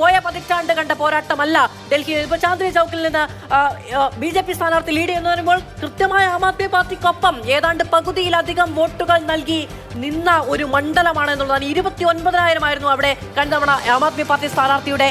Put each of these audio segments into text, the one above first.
പോയ പതിറ്റാണ്ട് കണ്ട പോരാട്ടമല്ല ഡൽഹി. ഇപ്പൊ ചാന്ദ്നി ചൗക്കിൽ നിന്ന് BJP സ്ഥാനാർത്ഥി ലീഡ് എന്ന് പറയുമ്പോൾ കൃത്യമായ ആം ആദ്മി പാർട്ടിക്കൊപ്പം ഏതാണ്ട് പകുതിയിലധികം വോട്ടുകൾ നൽകി നിന്ന ഒരു മണ്ഡലമാണ് എന്നുള്ളതാണ്. 29,000 ആയിരുന്നു അവിടെ കഴിഞ്ഞ തവണ ആം ആദ്മി പാർട്ടി സ്ഥാനാർത്ഥിയുടെ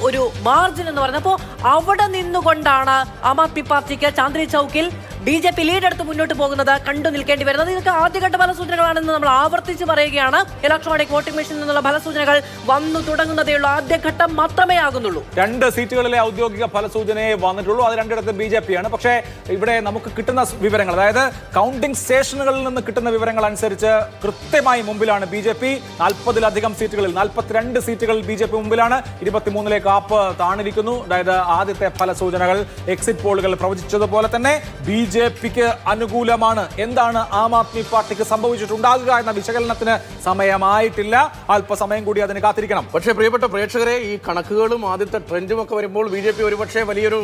ഒരു മാർജിൻ എന്ന് പറയുന്നത്. അപ്പോൾ അവിടെ നിന്നുകൊണ്ടാണ് ആം ആദ്മി പാർട്ടിക്ക് ചാന്ദ്നി ചൗക്കിൽ BJP ലീഡെടുത്ത് മുന്നോട്ട് പോകുന്നത് കണ്ടു നിൽക്കേണ്ടി വരുന്നത്. ഇതൊക്കെ ആദ്യഘട്ട ഫലസൂചനകളാണെന്ന് നമ്മൾ ആവർത്തിച്ച് പറയുകയാണ്. ഇലക്ട്രോണിക് വോട്ടിംഗ് മെഷീനിൽ നിന്നുള്ള ഫലസൂചനകൾ വന്നു തുടങ്ങുന്നതേയുള്ളൂ. ആദ്യഘട്ടം മാത്രമേ ആകുന്നുള്ളൂ. 2 സീറ്റുകളിലെ ഔദ്യോഗിക ഫലസൂചനയെ വന്നിട്ടുള്ളൂ. അത് 2 BJP ആണ്. പക്ഷേ ഇവിടെ നമുക്ക് കിട്ടുന്ന വിവരങ്ങൾ, അതായത് കൗണ്ടിംഗ് സ്റ്റേഷനുകളിൽ നിന്ന് കിട്ടുന്ന വിവരങ്ങൾ അനുസരിച്ച് കൃത്യമായി മുമ്പിലാണ് BJP. 40-ലധികം സീറ്റുകളിൽ 42 സീറ്റുകളിൽ BJP മുമ്പിലാണ്. 23ലേക്ക് ആപ്പ് താണിരിക്കുന്നു. അതായത് ആദ്യത്തെ ഫലസൂചനകൾ എക്സിറ്റ് പോളുകൾ പ്രവചിച്ചതുപോലെ തന്നെ BJPക്ക് അനുകൂലമാണ്. എന്താണ് ആം ആദ്മി പാർട്ടിക്ക് സംഭവിച്ചിട്ടുണ്ടാകുക എന്ന വിശകലനത്തിന് സമയമായിട്ടില്ല. അല്പസമയം കൂടി അതിന് കാത്തിരിക്കണം. പക്ഷേ പ്രിയപ്പെട്ട പ്രേക്ഷകരെ, ഈ കണക്കുകളും ആദ്യത്തെ ട്രെൻഡും ഒക്കെ വരുമ്പോൾ BJP ഒരുപക്ഷെ വലിയൊരു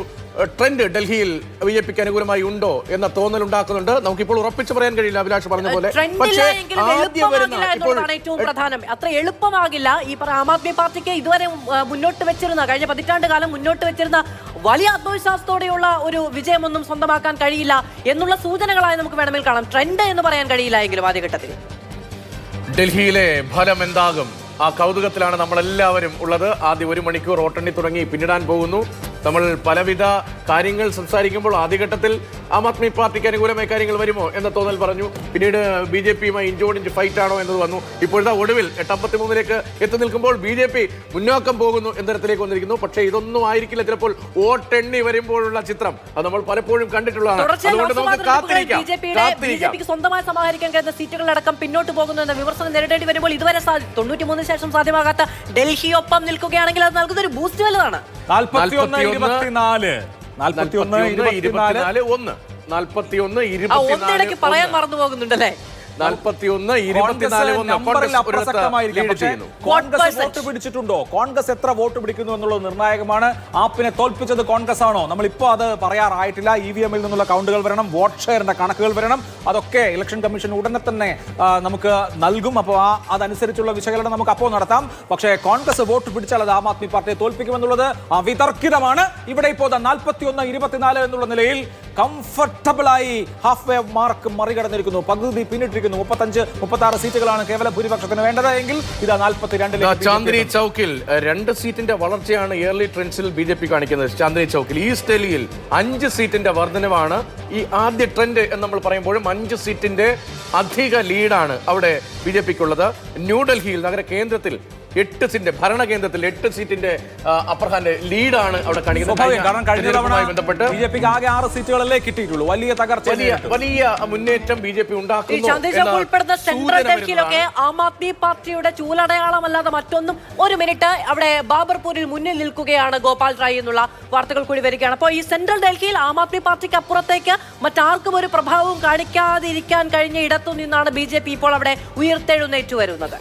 ട്രെൻഡ് ഡൽഹിയിൽ BJPക്ക് അനുകൂലമായി ഉണ്ടോ എന്ന തോന്നൽ ഉണ്ടാക്കുന്നുണ്ട്. നമുക്കിപ്പോൾ ഉറപ്പിച്ചു പറയാൻ കഴിയില്ല, അഭിലാഷ് പറഞ്ഞ പോലെ. പക്ഷേ ഏറ്റവും പ്രധാനം അത്ര എളുപ്പമാകില്ല. ഈ ആം ആദ്മി പാർട്ടിക്ക് ഇതുവരെ മുന്നോട്ട് വെച്ചിരുന്ന, കഴിഞ്ഞ പതിറ്റാണ്ട് കാലം മുന്നോട്ട് വെച്ചിരുന്ന വലിയ ആത്മവിശ്വാസത്തോടെയുള്ള ഒരു വിജയമൊന്നും സ്വന്തമാക്കാൻ കഴിയില്ല എന്നുള്ള സൂചനകളായി നമുക്ക് വേണമെങ്കിൽ കാണാം. ട്രെൻഡ് എന്ന് പറയാൻ കഴിയില്ല എങ്കിലും ആദ്യഘട്ടത്തിൽ ഡൽഹിയിലെ ഫലം എന്താകും ആ കൗതുകത്തിലാണ് നമ്മളെല്ലാവരും ഉള്ളത്. ആദ്യം 1 മണിക്കൂർ വോട്ടെണ്ണി തുടങ്ങി പിന്നിടാൻ പോകുന്നു. നമ്മൾ പലവിധ കാര്യങ്ങൾ സംസാരിക്കുമ്പോൾ ആദ്യഘട്ടത്തിൽ ആം ആദ്മി പാർട്ടിക്ക് അനുകൂലമായ കാര്യങ്ങൾ വരുമോ എന്ന തോന്നൽ പറഞ്ഞു. പിന്നീട് BJPയുമായി ഇഞ്ചോടിഞ്ച് ഫൈറ്റ് ആണോ എന്നത് വന്നു. ഇപ്പോഴത്തെ ഒടുവിൽ 8:53 എത്തി നിൽക്കുമ്പോൾ BJP മുന്നോക്കം പോകുന്നു എന്ന തരത്തിലേക്ക് വന്നിരിക്കുന്നു. പക്ഷേ ഇതൊന്നും ആയിരിക്കില്ല ചിലപ്പോൾ വോട്ടെണ്ണി വരുമ്പോഴുള്ള ചിത്രം. അത് നമ്മൾ പലപ്പോഴും കണ്ടിട്ടുള്ളതാണ്. അതുകൊണ്ട് നമുക്ക് കാത്തിരിക്കാം. BJPക്ക് സ്വന്തമായി സമാഹരിക്കാൻ കഴിയുന്ന സീറ്റുകളടക്കം പിന്നോട്ട് പോകുന്നു എന്ന വിമർശനം നേരിടേണ്ടി വരുമ്പോൾ ഇതുവരെ 93 ശേഷം സാധ്യമാകാത്ത ഡൽഹിയൊപ്പം നിൽക്കുകയാണെങ്കിൽ അത് നൽകുന്ന ഒരു ബൂസ്റ്റ് വലുതാണ്. 41-24 പറയാൻ മറന്നു പോകുന്നുണ്ടല്ലേ. 41-24 വോട്ട് പിടിച്ചിട്ടുണ്ടോ? കോൺഗ്രസ് എത്ര വോട്ട് പിടിക്കുന്നു എന്നുള്ളത് നിർണായകമാണ്. ആപ്പിനെ തോൽപ്പിച്ചത് കോൺഗ്രസ് ആണോ? നമ്മളിപ്പോൾ അത് പറയാറായിട്ടില്ല. EVM-ൽ നിന്നുള്ള കൗണ്ടുകൾ വരണം, വോട്ട് ഷെയറിന്റെ കണക്കുകൾ വരണം. അതൊക്കെ ഇലക്ഷൻ കമ്മീഷൻ ഉടനെ തന്നെ നമുക്ക് നൽകും. അപ്പോൾ അതനുസരിച്ചുള്ള വിശകലനം നമുക്ക് അപ്പോൾ നടത്താം. പക്ഷേ കോൺഗ്രസ് വോട്ട് പിടിച്ചാൽ അത് ആം ആദ്മി പാർട്ടിയെ തോൽപ്പിക്കുമെന്നുള്ളത് അവിതർക്കിതമാണ്. ഇവിടെ ഇപ്പോൾ 41-24 എന്നുള്ള നിലയിൽ കംഫർട്ടബിളായി ഹാഫ് വേ മാർക്ക് മറികടന്നിരിക്കുന്നു. പകുതി പിന്നിട്ടിരിക്കുന്നു. 35-36 സീറ്റുകളാണ് കേവല ഭൂരിപക്ഷത്തിന് വേണ്ടത് എങ്കിൽ ഇതാ 42. ചാന്ദ്നി ചൗക്കിൽ 2 സീറ്റിന്റെ വളർച്ചയാണ് ഇയർലി ട്രെൻഡ്സിൽ BJP കാണിക്കുന്നത്. ചാന്ദ്നി ചൗക്കിൽ ഈസ്റ്റ് ഡൽഹിയിൽ 5 സീറ്റിന്റെ വർധനവാണ് ഈ ആദ്യ ട്രെൻഡ് എന്ന് നമ്മൾ പറയുമ്പോഴും 5 സീറ്റിന്റെ അധിക ലീഡാണ് അവിടെ BJPക്കുള്ളത്. ന്യൂഡൽഹിയിൽ നഗര കേന്ദ്രത്തിൽ 8 സീറ്റിന്റെ ഭരണകേന്ദ്രത്തിൽ 8 സീറ്റിന്റെ അപ്പർ ഹാൻഡ് ലീഡാണ് അവിടെ കാണിക്കുന്നത്. കാരണം കഴിഞ്ഞ തവണ BJPക്ക് ആകെ 6 സീറ്റുകളല്ലേ കിട്ടിയിട്ടുള്ളൂ. വലിയ തകർച്ച, വലിയ മുന്നേറ്റം BJP ഉണ്ടാക്കുന്നു. ഉൾപ്പെടുന്ന സെൻട്രൽ ഡൽഹിയിലൊക്കെ ആം ആദ്മി പാർട്ടിയുടെ ചൂലടയാളമല്ലാതെ മറ്റൊന്നും. 1 മിനിറ്റ് അവിടെ ബാബർപൂരിൽ മുന്നിൽ നിൽക്കുകയാണ് ഗോപാൽ റായ് എന്നുള്ള വാർത്തകൾ കൂടി വരികയാണ്. അപ്പോൾ ഈ സെൻട്രൽ ഡൽഹിയിൽ ആം ആദ്മി പാർട്ടിക്ക് അപ്പുറത്തേക്ക് മറ്റാർക്കും ഒരു പ്രഭാവവും കാണിക്കാതിരിക്കാൻ കഴിഞ്ഞ ഇടത്തു നിന്നാണ് BJP ഇപ്പോൾ അവിടെ ഉയർത്തെഴുന്നേറ്റ് വരുന്നത്.